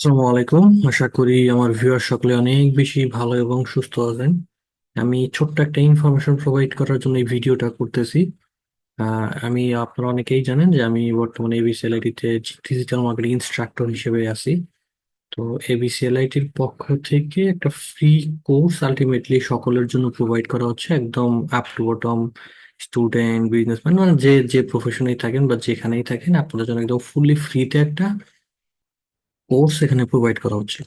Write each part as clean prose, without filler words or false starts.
আসসালামু আলাইকুম। আশা করি আমার ভিউয়ার সকলে অনেক বেশি ভালো এবং সুস্থ আছেন। আমি ছোট্ট একটা ইনফরমেশন প্রোভাইড করার জন্য এই ভিডিওটা করতেছি। আমি আপনারা অনেকেই জানেন যে আমি বর্তমানে এবিসিএলআইটি তে ডিজিটাল মার্কেটিং ইনস্ট্রাক্টর হিসেবে আছি। তো এবিসিএলআইটির পক্ষ থেকে একটা ফ্রি কোর্স আলটিমেটলি সকলের জন্য প্রোভাইড করা হচ্ছে, একদম up to bottom, student, businessman, মানে যে যে প্রফেশনেই থাকেন বা যেখানেই থাকেন আপনাদের জন্য একদম ফুললি ফ্রিতে একটা কোর্স এখানে প্রোভাইড করা হচ্ছে।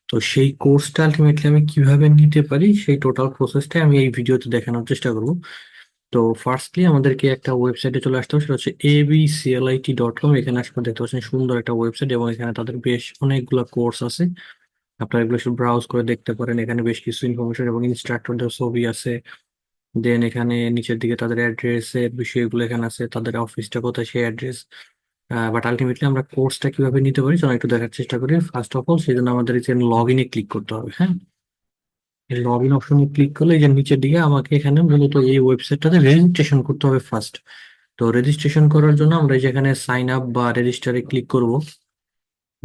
তো সেই কোর্সটা আলটিমেটলি আমি কিভাবে নিতে পারি সেই টোটাল প্রসেসটা আমি এই ভিডিওতে দেখানোর চেষ্টা করব। তো ফার্স্টলি আমাদেরকে একটা ওয়েবসাইটে চলে আসতে হবে, সেটা হচ্ছে abclit.com। এখানে আসলে দেখতে পাচ্ছেন সুন্দর একটা ওয়েবসাইট এবং এখানে তাদের বেশ অনেকগুলো কোর্স আছে। আপনারা এগুলো একটু ব্রাউজ করে দেখতে পারেন। এখানে বেশ কিছু ইনফরমেশন এবং ইনস্ট্রাক্টরদের ছবি আছে। দেন এখানে নিচের দিকে তাদের অ্যাড্রেসের বিষয়গুলো এখানে আছে, তাদের অফিসটা কোথায় সেই অ্যাড্রেস। বাট আলটিমেটলি আমরা কোর্সটা কিভাবে নিতে পারি চলো একটু দেখার চেষ্টা করি। ফার্স্ট অফ অল সেই জন্য আমাদের এখানে লগ ইনে ক্লিক করতে হবে। হ্যাঁ, এই লগ ইন অপশনে ক্লিক করলে এই যে নিচের দিকে আমাকে এখানে মূলত এই ওয়েবসাইটটাতে রেজিস্ট্রেশন করতে হবে ফার্স্ট। তো রেজিস্ট্রেশন করার জন্য আমরা যেখানে সাইন আপ বা রেজিস্টারে ক্লিক করব,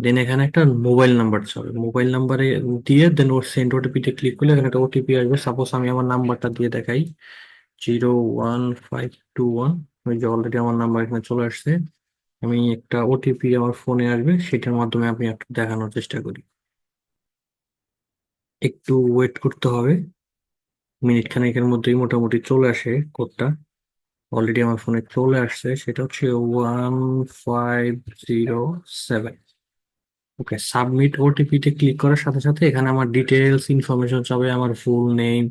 দেন এখানে একটা মোবাইল নাম্বার চাবে। মোবাইল নাম্বারে দিয়ে দেন ওর সেন্ড ওটিপিতে ক্লিক করলে এখানে একটা ওটিপি আসবে। সাপোজ আমি আমার নাম্বারটা দিয়ে দেখাই, 01521। ওই যে অলরেডি আমার নাম্বার এখানে চলে আসছে। আমি একটা ওটিপি আমার ফোনে আসবে, সেটার মাধ্যমে আমি একটু দেখানোর চেষ্টা করি। একটু ওয়েট করতে হবে, মিনিট খানেকের মধ্যেই মোটামুটি চলে আসে কোডটা। অলরেডি আমার ফোনে চলে আসছে, সেটা হচ্ছে 1507। ওকে, সাবমিট ওটিপি তে ক্লিক করার সাথে সাথে এখানে আমার ডিটেলস ইনফরমেশন চাবে, আমার ফুল নেম।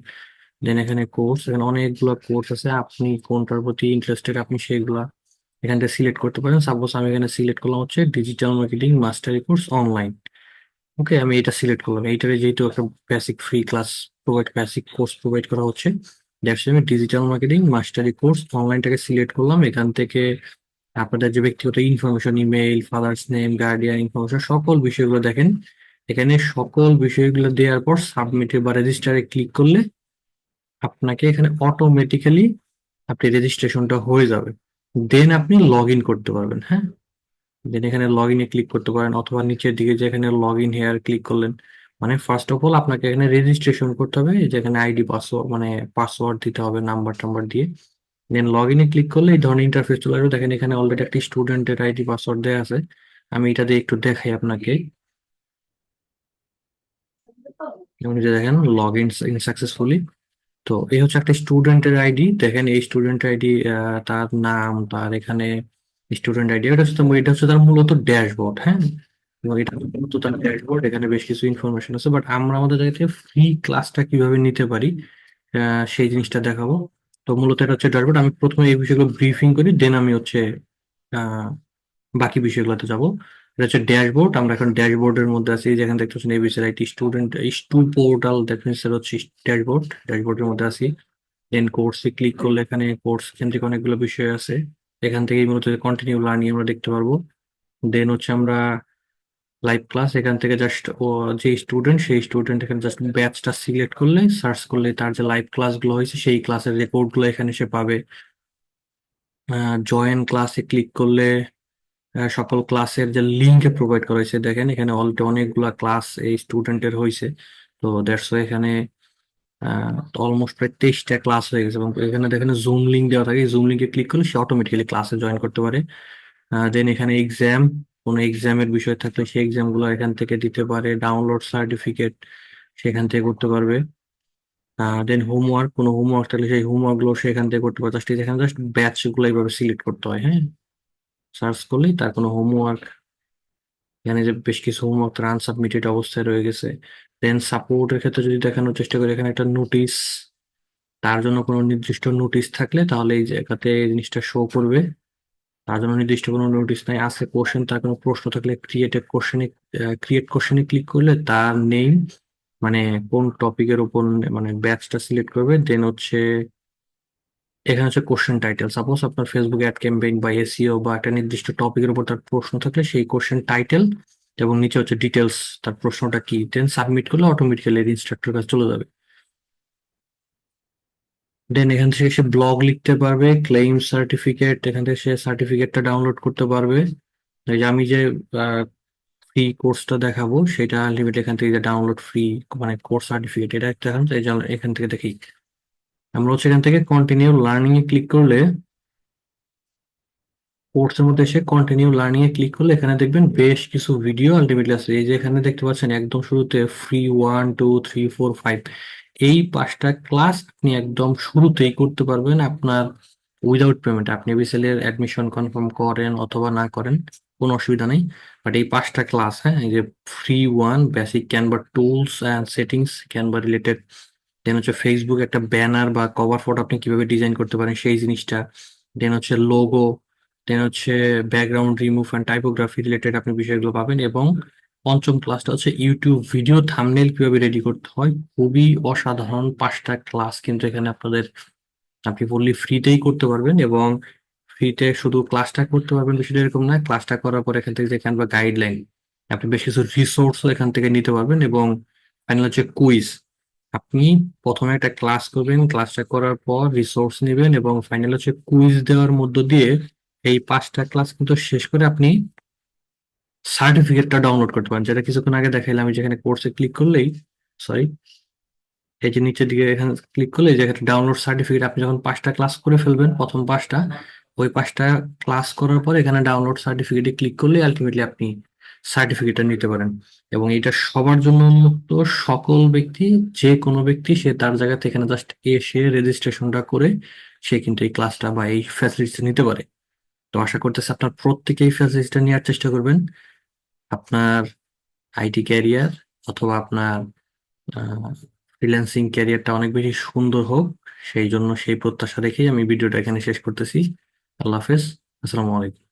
দেন এখানে কোর্স, এখানে অনেকগুলো কোর্স আছে, আপনি কোনটার প্রতি ইন্টারেস্টেড আপনি সেগুলা এখান থেকে সিলেক্ট করতে পারেন। সাপোজ আমি এখানে সিলেক্ট করলাম হচ্ছে ডিজিটাল মার্কেটিং মাস্টারি কোর্স অনলাইন। ওকে, আমি এটা সিলেক্ট করলাম। এইটারে যেহেতু একটা basic free class provide, basic course provide করা হচ্ছে, দ্যাটস আমি ডিজিটাল মার্কেটিং মাস্টারি কোর্স অনলাইনটাকে সিলেক্ট করলাম। এখান থেকে আপনাদের যে ব্যক্তিগত information, email, father's name, guardian information, সকল বিষয়গুলো দেখেন। এখানে সকল বিষয়গুলো দেওয়ার পর সাবমিটে বা রেজিস্টারে ক্লিক করলে আপনাকে এখানে অটোমেটিক্যালি আপনি রেজিস্ট্রেশনটা হয়ে যাবে। দেন আপনি লগ ইন করতে পারবেন। হ্যাঁ, দেন এখানে লগ ইনে ক্লিক করতে পারেন, অথবা নিচের দিকে যেখানে লগ ইন হেয়ার ক্লিক করলেন, মানে ফার্স্ট অফ অল আপনাকে এখানে রেজিস্ট্রেশন করতে হবে। এই যেখানে আইডি পাসওয়ার্ড মানে পাসওয়ার্ড দিতে হবে নাম্বার টাম্বার দিয়ে। দেন লগ ইনে ক্লিক করলে এই ধরনের ইন্টারফেস চলে আসবে। দেখেন এখানে অলরেডি একটি স্টুডেন্টের আইডি পাসওয়ার্ড দেওয়া আছে। আমি এটা দিয়ে একটু দেখাই আপনাকে। যেমন এই যে দেখেন লগ ইন সাকসেসফুলি। তো এই হচ্ছে একটা স্টুডেন্টের আইডি। দেখেন এই স্টুডেন্ট আইডি, তার নাম, তার এখানে স্টুডেন্ট আইডি, এটা হচ্ছে তার মূলত ড্যাশবোর্ড। হ্যাঁ, এবং এটা মূলত তার ড্যাশবোর্ড। এখানে বেশ কিছু ইনফরমেশন আছে, বাট আমরা আমাদের জায়গা থেকে ফ্রি ক্লাসটা কিভাবে নিতে পারি সেই জিনিসটা দেখাবো। তো মূলত এটা হচ্ছে ড্যাশবোর্ড। আমি প্রথমে এই বিষয়গুলো ব্রিফিং করি, দেন আমি হচ্ছে আহ, বাকি বিষয়গুলোতে যাব। এটা হচ্ছে ড্যাশবোর্ড। আমরা এখন ড্যাশবোর্ডের মধ্যে আছি, যেখানে দেখতে পাচ্ছেন ABC IT student to portal, that means হচ্ছে ড্যাশবোর্ড। ড্যাশবোর্ডের মধ্যে আছি। দেন কোর্সে ক্লিক করলে এখানে কোর্স কেন্দ্রিক অনেকগুলো বিষয় আছে। এখান থেকে মূলত কন্টিনিউ লার্নিং আমরা দেখতে পারবো। দেন হচ্ছে আমরা লাইভ ক্লাস, এখান থেকে জাস্ট যে স্টুডেন্ট সেই স্টুডেন্ট এখানে জাস্ট ব্যাচটা সিলেক্ট করলে সার্চ করলে তার যে লাইভ ক্লাসগুলো হয়েছে সেই ক্লাসের রেকর্ড গুলো এখানে সে পাবে। জয়েন ক্লাসে ক্লিক করলে সকল ক্লাসের যে লিঙ্ক প্রোভাইড করা হয়েছে, দেখেন এখানে অলরেডি অনেকগুলা ক্লাস এই স্টুডেন্টের হয়েছে। তো দ্যাটস এখানে অলমোস্ট প্রায় 23টা ক্লাস হয়ে গেছে। এবং এখানে দেখেন জুম লিঙ্ক দেওয়া থাকে, জুম লিঙ্কে ক্লিক করলে সে অটোমেটিক্যালি ক্লাসে জয়েন করতে পারে। দেন এখানে এক্সাম, কোনো এক্সামের বিষয় থাকলে সেই এক্সাম গুলো এখান থেকে দিতে পারে। ডাউনলোড সার্টিফিকেট সেখান থেকে করতে পারবে। দেন হোমওয়ার্ক, কোনো হোমওয়ার্ক থাকলে সেই হোমওয়ার্ক গুলো সেখান থেকে করতে পারে। জাস্ট এখানে জাস্ট ব্যাচ গুলো এইভাবে সিলেক্ট করতে হয়। হ্যাঁ, সার্চ করলেই তার কোনো হোমওয়ার্ক, এখানে যে বেশ কিছু হোমওয়ার্ক তার আনসাবমিটেড অবস্থায় রয়ে গেছে। দেন সাপোর্টের ক্ষেত্রে যদি দেখানোর চেষ্টা করি, এখানে একটা নোটিশ, তার জন্য কোনো নির্দিষ্ট নোটিশ থাকলে তাহলে এই জায়গাতে এই জিনিসটা শো করবে। তার জন্য নির্দিষ্ট কোনো নোটিশ নাই। আছে কোশ্চেন, তার কোনো প্রশ্ন থাকলে ক্রিয়েট কোশ্চেনে ক্লিক করলে তার নেম, মানে কোন টপিকের উপর মানে ব্যাচটা সিলেক্ট করবে। দেন হচ্ছে এখানে হচ্ছে কোশ্চেন টাইটেল। সাপোজ আপনার ফেসবুক অ্যাড ক্যাম্পেইন বা এসইও বা একটা নির্দিষ্ট টপিকের উপর তার প্রশ্ন থাকলে সেই কোশ্চেন টাইটেল এবং নিচে হচ্ছে ডিটেলস, তার প্রশ্নটা কি। দেন সাবমিট করলে অটোমেটিক্যালি ইনস্ট্রাক্টর কাছে চলে যাবে। দেন এখান থেকে সে ব্লগ লিখতে পারবে, ক্লেইম সার্টিফিকেট, এখান থেকে সে সার্টিফিকেটটা ডাউনলোড করতে পারবে। এই যে আমি যে ফ্রি কোর্সটা দেখাবো, সেটা আলটিমেটলি এখান থেকে যে ডাউনলোড ফ্রি মানে কোর্স সার্টিফিকেট, এটা একটা এখন এই যে এখান থেকে দেখি। আমরা হচ্ছে এখান থেকে কন্টিনিউ লার্নিং এ ক্লিক করলে, কোর্সের মধ্যে এসে কন্টিনিউ লার্নিং এ ক্লিক করলে এখানে দেখবেন বেশ কিছু ভিডিও আলটিমেটলি আছে। এই যে এখানে দেখতে পাচ্ছেন একদম শুরুতে ফ্রি 1 2 3 4 5, এই 5টা ক্লাস আপনি একদম শুরুতেই করতে পারবেন আপনার উইদাউট পেমেন্ট। আপনি বিসিএল এর অ্যাডমিশন কনফার্ম করেন অথবা না করেন, কোনো অসুবিধা নেই। বাট এই 5টা ক্লাস, হ্যাঁ, এই যে free 1 basic Canva tools and settings, Canva related, then হচ্ছে ফেসবুক একটা ব্যানার বা কভার ফটো আপনি কিভাবে ডিজাইন করতে পারেন সেই জিনিসটা, দেন হচ্ছে লোগো, দেন হচ্ছে background remove and typography related আপনি বিষয়গুলো পাবেন। এবং পঞ্চম ক্লাসটা হচ্ছে ইউটিউব ভিডিও থাম্বনেল কিভাবে রেডি করতে হয়। খুবই অসাধারণ 5টা ক্লাস কিন্তু এখানে আপনাদের, আপনি বললি ফ্রিতেই করতে পারবেন। এবং ফ্রিতে শুধু ক্লাসটা করতে পারবেন বিষয়টা এরকম না, ক্লাসটা করার পর এখান থেকে যে ক্যানভা গাইডলাইন, আপনি বেশ কিছু রিসোর্সও এখান থেকে নিতে পারবেন। এবং ফাইনাল হচ্ছে কুইজ, আপনি প্রথমে একটা ক্লাস করবেন, ক্লাসটা করার পর রিসোর্স নেবেন এবং ফাইনাল হচ্ছে কুইজ দেওয়ার মধ্য দিয়ে এই 5টা ক্লাস কিন্তু শেষ করে আপনি সার্টিফিকেটটা ডাউনলোড করতে পারেন, যেটা কিছুক্ষণ আগে দেখাইলাম। আমি যেখানে কোর্সে ক্লিক করলেই, সরি, এই যে নিচের দিকে এখানে ক্লিক করলে যে একটা ডাউনলোড সার্টিফিকেট, আপনি যখন 5টা ক্লাস করে ফেলবেন প্রথম 5টা, ওই 5টা ক্লাস করার পর এখানে ডাউনলোড সার্টিফিকেটে ক্লিক করলে আলটিমেটলি আপনি সার্টিফিকেটটা নিতে পারেন। এবং এটা সবার জন্য উন্মুক্ত, সকল ব্যক্তি, যে কোনো ব্যক্তি সে তার জায়গা থেকে এখানে জাস্ট এসে রেজিস্ট্রেশনটা করে সে কিন্তু এই ক্লাসটা বা এই ফ্যাসিলিটিস নিতে পারে। তো আশা করতেছি আপনার প্রত্যেকেই ফ্যাসিলিটিসটা নেওয়ার চেষ্টা করবেন। আপনার আইটি ক্যারিয়ার অথবা আপনার ফ্রিল্যান্সিং ক্যারিয়ারটা অনেক বেশি সুন্দর হোক, সেই জন্য সেই প্রত্যাশা রেখেই আমি ভিডিওটা এখানে শেষ করতেছি। আল্লাহ হাফেজ, আসসালামু আলাইকুম।